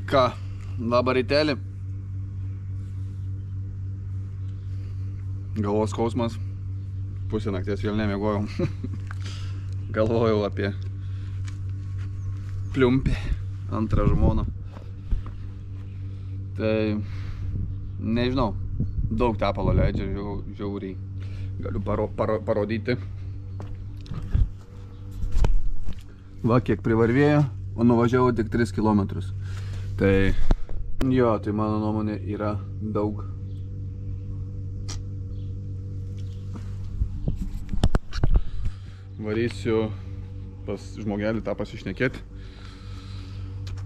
Ką, labą rytelį. Galvos skausmas. Pusę nakties vėl nemiegojau. Galvojau apie pliumpį, antrą žmoną. Tai nežinau, daug tepalo leidžia, žiauriai. Galiu parodyti. Va, kiek privarvėjo, o nuvažiavau tik 3 kilometrus. Tai jo, tai mano nuomonė yra daug. Varysiu pas žmogelį tą pasišnekėti.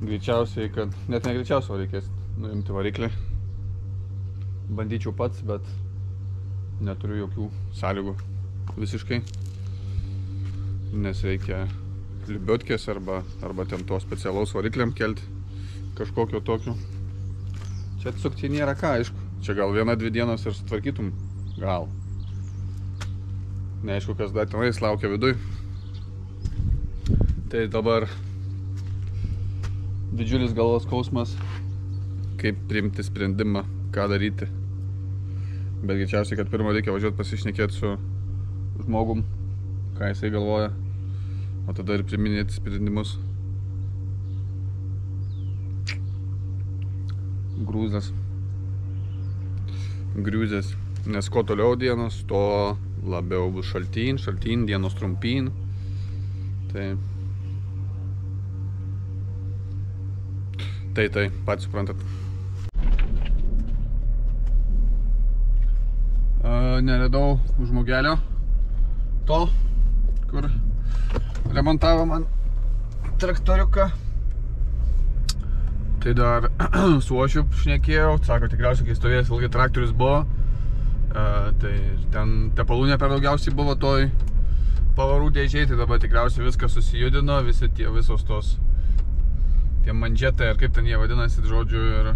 Greičiausiai, kad net negreičiausiai reikės nuimti variklį. Bandyčiau pats, bet neturiu jokių sąlygų visiškai. Nes reikia liubiotkės arba ten to specialaus varikliam kelti. Kažkokio tokio. Čia atsukti nėra ką, aišku. Čia gal 1-2 dienos ir sutvarkytum. Gal. Neaišku, kas dar tenais laukia viduj. Tai dabar didžiulis galvos skausmas, kaip priimti sprendimą, ką daryti. Bet greičiausiai, kad pirmą reikia važiuoti pasišnekėti su žmogum, ką jisai galvoja, o tada ir priminėti sprendimus. Griūzės. Nes kuo toliau dienos, to labiau bus šaltyn, dienos trumpyn. Tai, patys suprantat. Neradau žmogelio to, kur remontavo man traktoriuką. Tai dar su Ošiu šnekėjau, sako, tikriausiai, kai stovėjęs ilgai traktorius buvo, tai ten tepalų ne per daugiausiai buvo toj pavarų dėžiai, tai dabar tikriausiai viskas susijudino, visos tos tie manžetai, ar kaip ten jie vadinasi, žodžiu, ir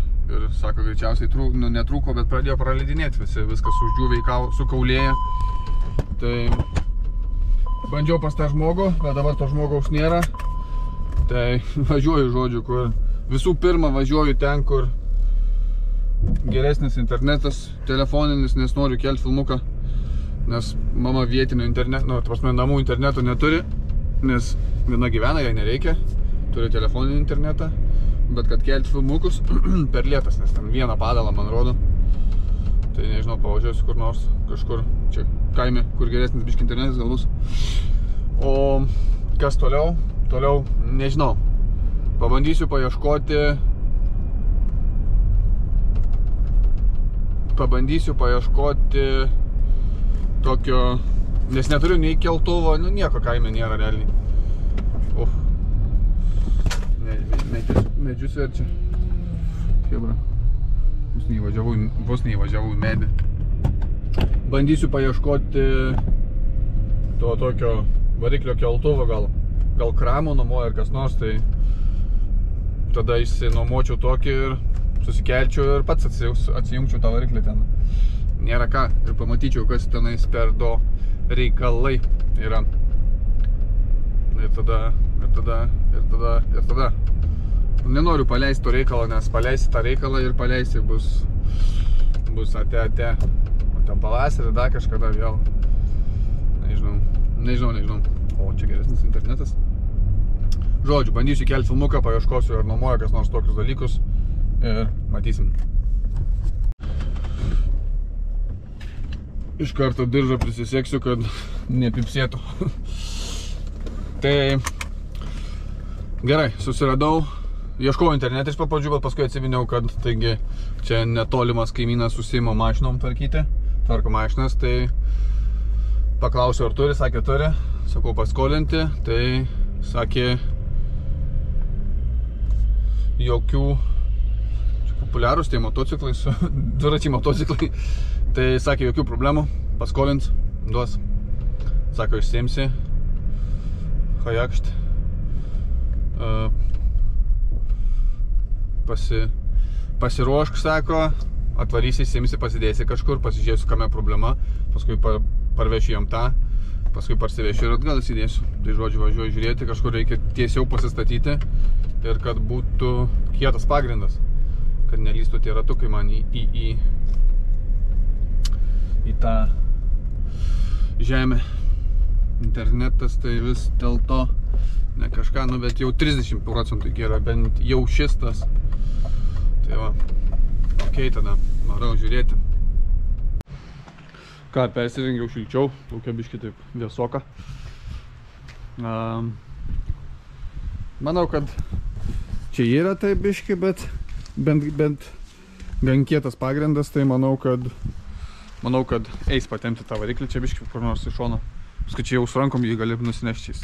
sako, greičiausiai netrūko, bet pradėjo praleidinėti, viskas uždžiūvė, sukaulėja. Tai bandžiau pas tą žmogų, bet dabar to žmogaus nėra. Tai važiuoju, žodžiu, kur visų pirma važiuoju ten, kur geresnis internetas, telefoninis, nes noriu kelti filmuką, nes mama vietinio interneto, namų interneto neturi, nes viena gyvena, jai nereikia, turi telefoninį internetą, bet kad kelti filmukus per lėtas, nes ten vieną padalą, man rodo, tai nežinau, pavažiuosiu kur nors, kažkur čia kaime, kur geresnis biški internetas gal bus. O kas toliau? Toliau nežinau. Pabandysiu paieškoti tokio, nes neturiu nei keltuvo, nieko kaime nėra realiai. Medžius verčia. Hebra. Vos neįvažiavau į medį. Bandysiu paieškoti to tokio variklio keltuvo, gal kramo nuomoja ar kas nors, tai tada išsinuomočiau tokį ir susikelčiau ir pats atsijungčiau tą variklį ten. Nėra ką. Ir pamatyčiau, kas tenais per do reikalai yra. Ir tada. Nenoriu paleisti to reikalą, nes paleisi tą reikalą ir paleisi bus ate. O ten pavasarį dar kažkada vėl. Nežinau. O, čia geresnis internetas. Žodžiu, bandysiu kelti filmuką, paieškosiu ir nuomoja kas nors tokius dalykus ir matysim. Iš karto diržą prisiseksiu, kad nepipsėtų. Tai gerai, susiradau, ieškojau internete iš pradžių, bet paskui atsiminiau, kad taigi čia netolimas kaimynas užsiima mašinom tvarko mašinas, tai paklausiau, ar turi, sakė turi, sakau paskolinti, tai sakė jokių populiarūs tie motociklai, dviračiai motociklai, tai sakė jokių problemų, paskolins, duos, sako išsiimsi, hajakšt, pasiruošk, sako, atvarysi, išsiimsi, pasidėsi kažkur, pasižiūrėsiu, kame problema, paskui parvešiu jam tą, paskui parsivešiu ir atgal įsidėsiu. Tai žodžiu, važiuoju žiūrėti, kažkur reikia tiesiau pasistatyti ir kad būtų kietas pagrindas, kad nelystų tie ratukai man į tą žemę. Internetas tai vis dėl to ne kažką, nu bet jau 30% yra bent jau šis tas. Tai va, okei, tada varau žiūrėti. Ką, persirengiau šilčiau, laukia biškį taip vėsoka. Manau, kad čia yra taip biškį, bet bent gan kietas pagrindas, tai manau, kad eis patempti tą variklį čia biškį kur nors iš šono. Paskui čia jau su rankom jį gali nusineščiais.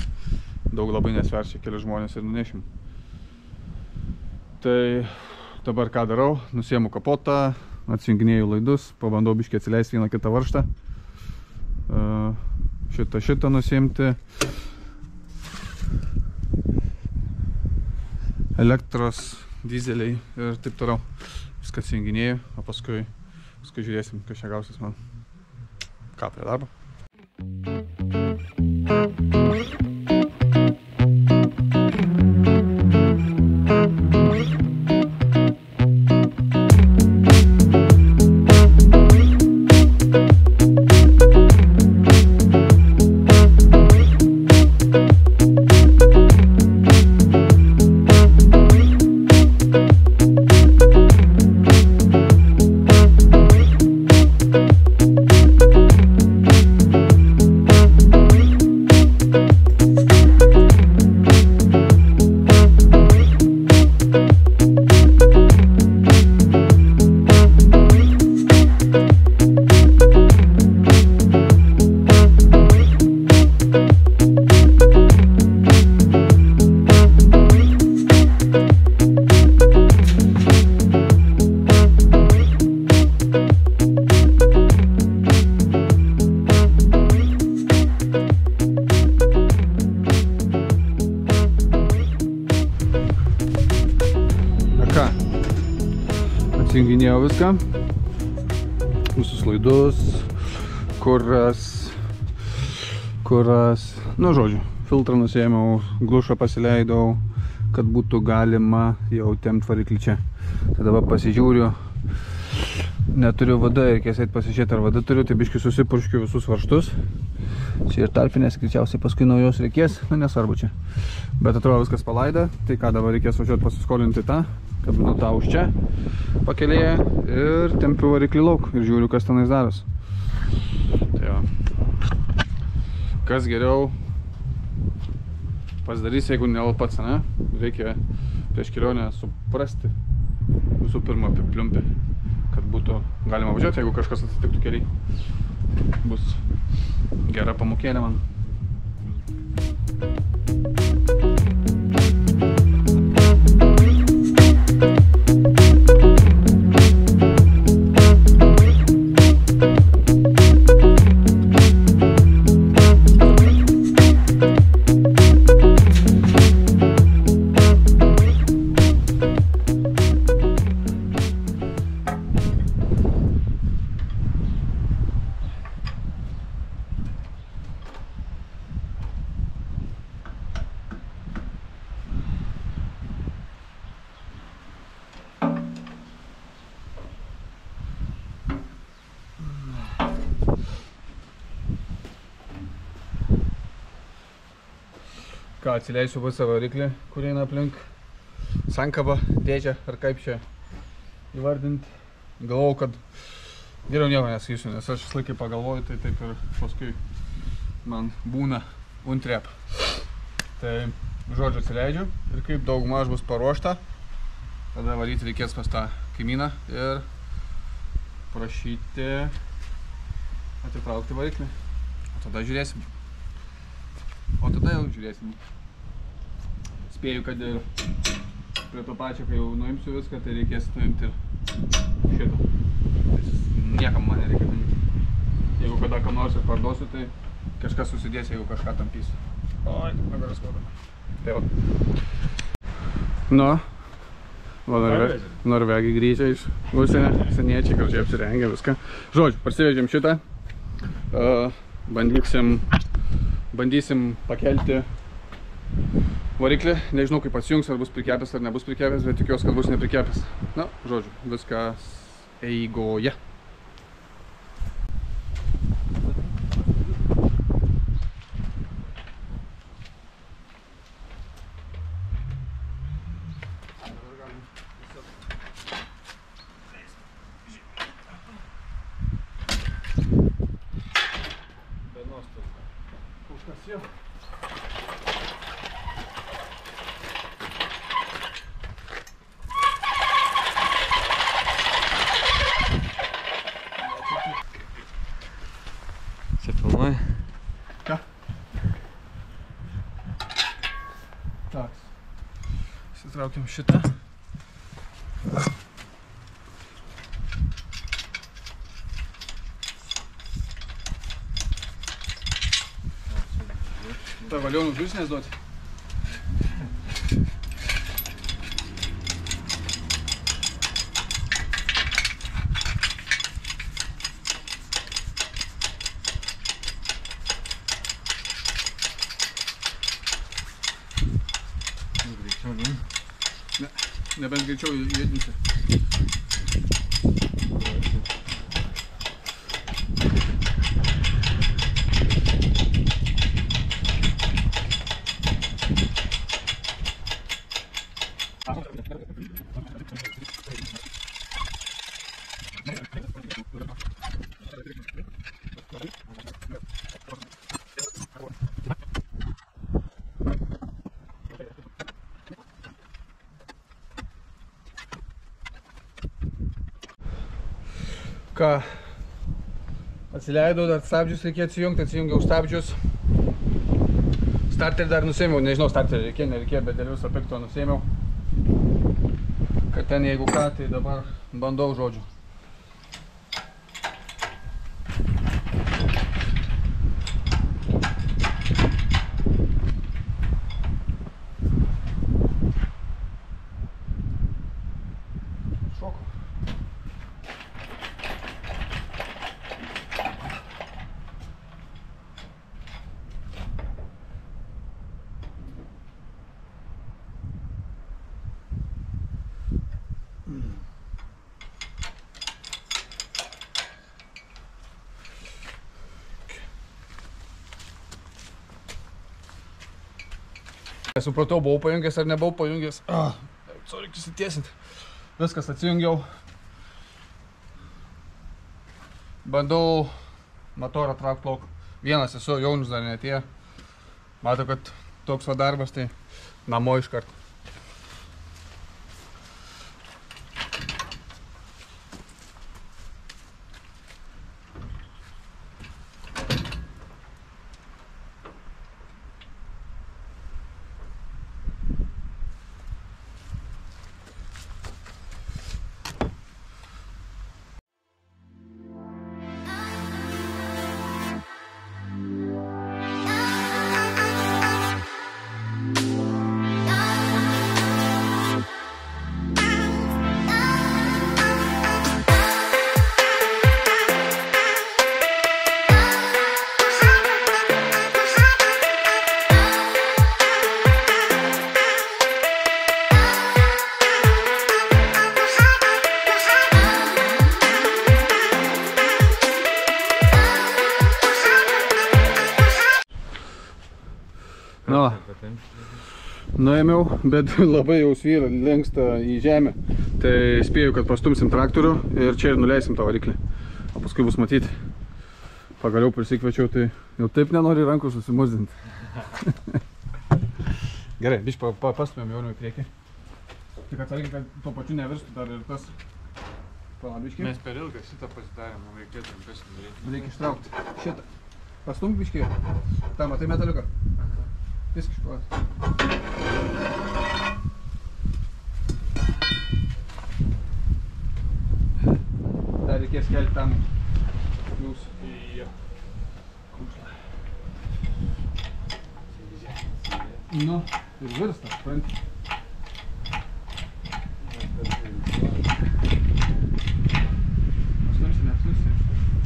Daug labai nesverčia keli žmonės ir nunešim. Tai dabar ką darau? Nusiemu kapotą, atsijunginėju laidus, pabandau biškį atsileisti vieną kitą varžtą. Šitą nusiimti. Elektros, dizeliai ir taip toliau. Viską atsijunginėju, o paskui žiūrėsim, kas čia gausis man. Ką, prie darbo? Atsijunginėjau viską, visus laidus, kuras, nu žodžiu, filtrą nusiėmiau, glušą pasileidau, kad būtų galima jau tempt variklį čia. Tai dabar pasižiūriu, neturiu vada, reikės eit pasižiūrėti ar vada turiu, tai biškį susipurškiu visus varžtus. Čia ir tarpinės, greičiausiai paskui naujos reikės, nu nesvarbu čia. Bet atrodo viskas palaida, tai ką dabar reikės važiuoti pasiskolinti tą, kabinu tą už čia, pakelėje ir tempiu variklį lauk ir žiūriu, kas tenais daros. Tai va. Kas geriau pasidarys, jeigu ne pats, ne? Reikia prieš kelionę suprasti visų pirma apie pliumpį, kad būtų galima važiuoti, jeigu kažkas atsitiktų keliai. Bus gera pamokėlė man. Ką, atsileisiu visą variklį, kur eina aplink sankabą, dėžę ar kaip čia įvardinti. Galvojau, kad geriau nieko nesakysiu, nes aš laikai pagalvoju, tai taip ir paskui man būna untrep. Tai žodžiu atsileidžiu ir kaip daugmaž bus paruošta, tada varyti reikės pas tą kaimyną ir prašyti atitraukti variklį. O tada žiūrėsim. O tada jau žiūrėsim. Spėju, kad ir prie to pačio, kai jau nuimsiu viską, tai reikės nuimti ir šitą. Niekam man nereikia nuimti. Jeigu kada ką nors ir parduosiu, tai kažkas susidės, jeigu kažką tampysiu. Oi, nugaras skauda. Tai va. Nu, Norvegai grįžę iš užsienio, seniečiai gražiai apsirengę viską. Žodžiu, parsivežėm šitą. Bandysim pakelti variklį. Nežinau, kaip atsijungs, ar bus prikepęs, ar nebus prikepęs, bet tikiuosi, kad bus neprikepęs. Na, žodžiu, viskas eigoje. Čia filmuoji? Ką? Tak. Įsitraukiam šitą. Ta valionų dusinės duoti. Ne, nebent greičiau judinti. Ką, atsileidau, dar stabdžius reikėjo atsijungti, atsijungiau stabdžius. Starterį dar nusėmiau, nežinau, starterį reikėjo, nereikėjo, bet dėl viso pikto nusėmiau. Kad ten jeigu ką, tai dabar bandau, žodžiu. Supratau, buvau pajungęs ar nebuvau pajungęs. Reikia įsitiesinti. Viskas atsijungiau. Bandau motorą traukti lauk. Vienas esu, Jaunius dar neatėjo. Matau, kad toks va darbas, tai namo iškart. Nuėmiau, bet labai jau svyra, lenksta į žemę. Tai spėju, kad pastumsim traktorių ir čia ir nuleisim tą variklį. O paskui bus matyti. Pagaliau prisikviečiau, tai jau taip nenori rankų susimuzdinti. Gerai, biškai pastumėm Jaunių į priekį. Tik atsargiai, kad tuo pačiu nevirstų dar ir tas palabiškiai. Mes per ilgą šitą pasidarėm, reikėtų rimtesnį daryti. Reikia ištraukti šitą. Pastumk biškai. Ta, matai metaliuką? Viskas iškojęs. Dar reikės kelti tam jūs. Nu, ir virsta, supranti. Atstumsi, neatstumsi.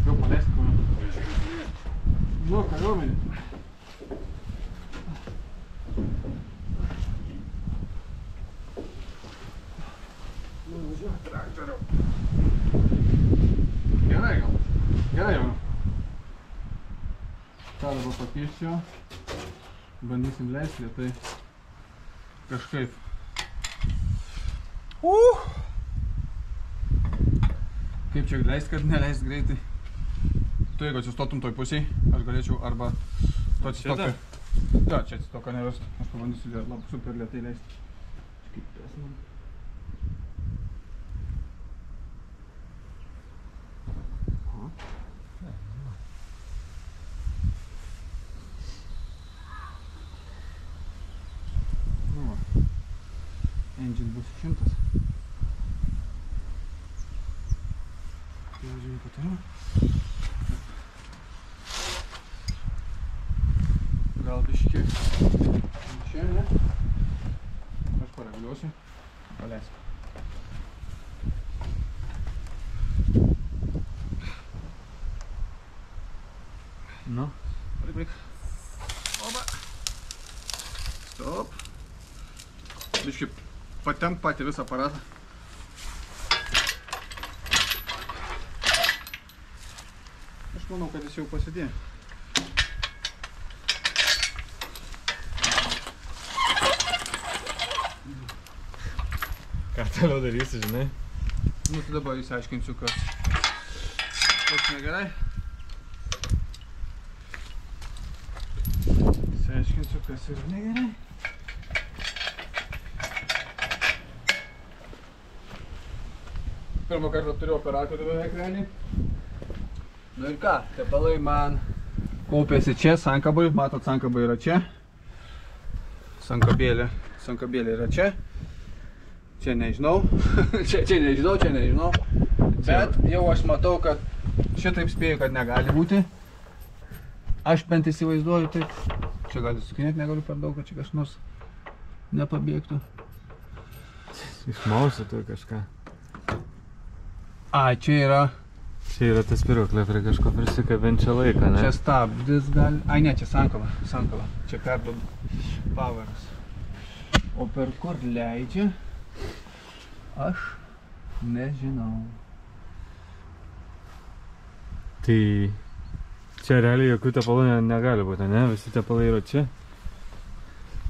Jau paleist kauną. Nu, kariuomenė. Traktoriau. Gerai gal? Gerai jau. Ką dabar pakeisiu. Bandysim leisti lėtai. Kažkaip. Kaip čia leist, kad neleist greitai? Tu jeigu atsistotum toj pusėj, aš galėčiau arba tu atsistokti. Ja, čia atsistoka nerast. Aš pabandysiu labai super lėtai leisti. Kaip pesman. Engine bus 100. Važiuoju patarimą. Gal biškį čia, ne? Aš pareguliuosiu. Paleisk. Nu. Parik. Oba. Stop. Biškį patemp patį visą aparatą. Aš manau, kad jis jau pasidėjo. Ką toliau darysi, žinai? Nu, tai dabar įsiaiškinsiu, kas negerai. Įsiaiškinsiu, kas yra negerai. Pirmą kartą turiu operatorių beveik realiai. Nu ir ką, tepalai man kaupėsi čia, sankabai, matot, sankabai yra čia. Sankabėlė yra čia. Čia nežinau, čia nežinau. Bet jau aš matau, kad šitaip spėju, kad negali būti. Aš bent įsivaizduoju taip. Čia gali sukinėti, negaliu per daug, kad čia kas nors nepabėgtų. Išmausi tu kažką. A, čia yra... Čia yra tas spyruoklė prie kažko prisikabinčio laiką, ne? Čia stabdis gali... Ai ne, čia sankaba. Čia perduodu pavaras. O per kur leidžia? Aš nežinau. Tai... Čia realiai jokių tepalų negali būti, ne? Visi tepalai yra čia?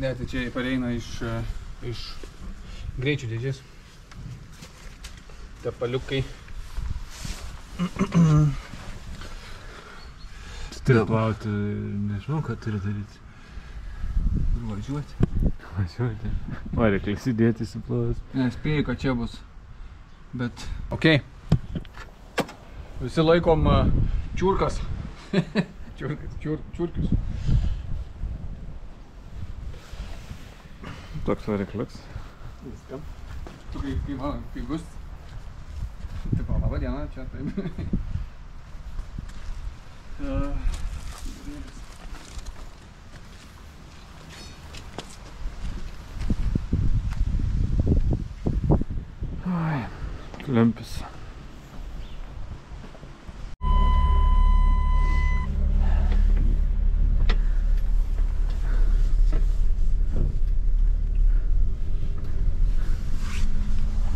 Ne, tai čia pareina iš greičių dėžės. Tepaliukai. Tu turi plauti, nežinau, ką turi daryti. Ir važiuoti. Važiuoti. O, reikia įsidėti įsiplaus. Nespėjau, kad čia bus. Bet... Ok. Visi laikom čiurkas. Čiurkius. Toks varikliuks. Viskam. Tu kai bus. Taip, laba diena, čia taip. Ai, klempis.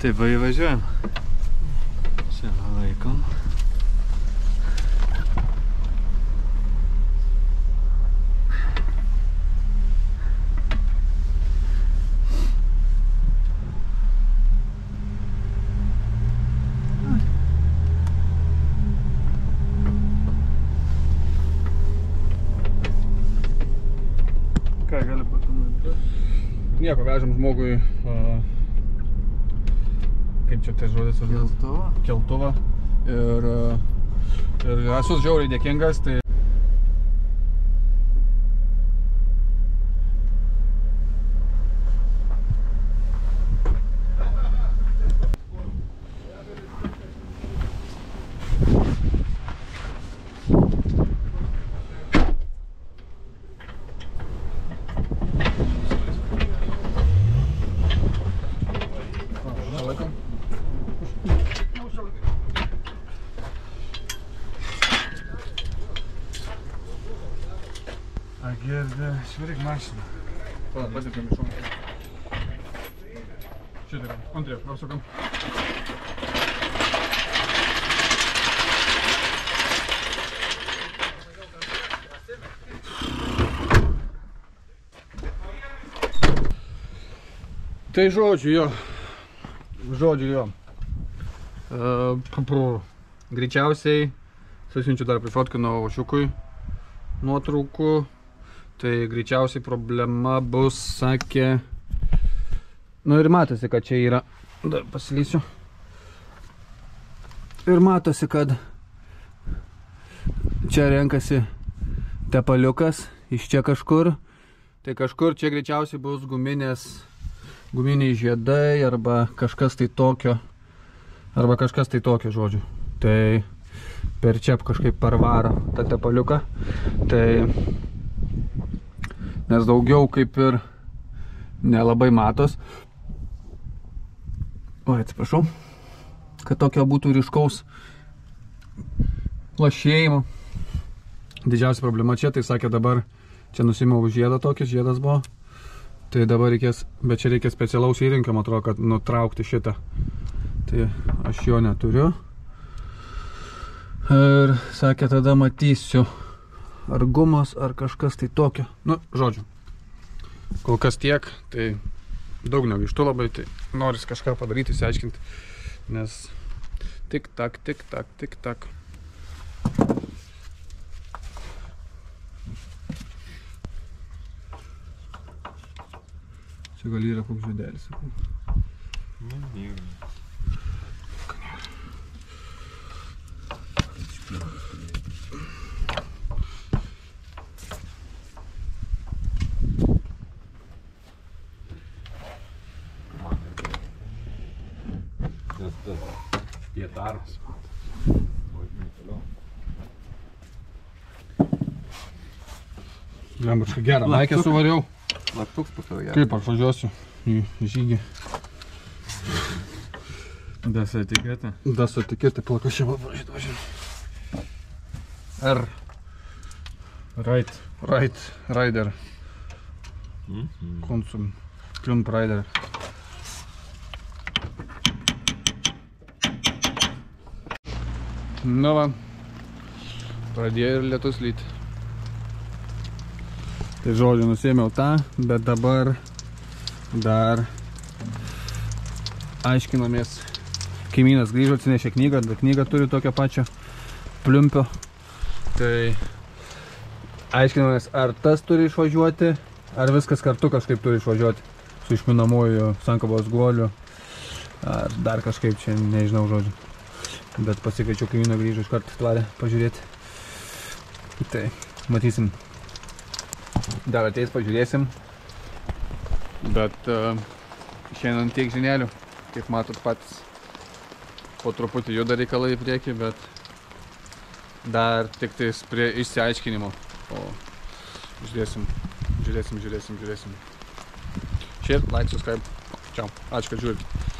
Taip, va įvažiuojam. Čia laikom. Ką gali pakomentuoti? Nieko, vežam žmogui kaip čia tai žodis vadinasi? Keltuvą. Ir esu žiauriai dėkingas, tai... Gerda, švarik mašina. Pasiekėm iš šono. Šitą, Andrė, apsukam. Tai žodžiu jo. Greičiausiai susiunčiu dar prifotkinu ošiukui nuotraukų. Tai greičiausiai problema bus, sakė... Nu ir matosi, kad čia yra... Dar pasilysiu. Ir matosi, kad čia renkasi tepaliukas iš čia kažkur. Tai kažkur čia greičiausiai bus guminiai žiedai arba kažkas tai tokio. Žodžiu. Tai per čia kažkaip parvaro tą tepaliuką. Tai... Nes daugiau kaip ir nelabai matos. Oi, atsiprašau. Kad tokio būtų ryškaus lašėjimo. Didžiausia problema čia, tai sakė dabar, čia nusimau žiedą tokį, žiedas buvo. Tai dabar reikės, bet čia reikia specialaus įrinkio, man atrodo, kad nutraukti šitą. Tai aš jo neturiu. Ir sakė, tada matysiu. Ar gumos, ar kažkas tai tokio. Nu, žodžiu. Kol kas tiek, tai daug negaištu labai, tai noris kažką padaryti, išsiaiškinti. Nes tik tak. Čia gal yra koks žiedelis. Darbas. Lembučką gerą laikę suvariau. Laktuks pasavė. Kaip aš važiuosiu į žygį. Das etiketė. Das etiketė, plakašė paprašyti važiuoju. R. Rider. Konsum. Klump Rider. Nu va, pradėjo ir lietus lyti. Tai žodžiu, nusėmiau tą, bet dabar dar aiškinomės. Kaimynas grįžo, atsinešė knygą, bet knygą turi tokią pačią pliumpio. Tai aiškinomės, ar tas turi išvažiuoti, ar viskas kartu kažkaip turi išvažiuoti. Su išminamuoju sankabos guoliu, ar dar kažkaip čia, nežinau žodžiu. Bet pasikviečiau kaimyną grįžo iš karto tvarę pažiūrėti. Tai matysim. Dar ateis, pažiūrėsim. Bet šiandien tiek žinelių, kaip matot patys. Po truputį juda reikalai į priekį, bet dar tik tais prie išsiaiškinimo. O žiūrėsim. Share, like, subscribe. Ciao. Ačiū, kad žiūrite.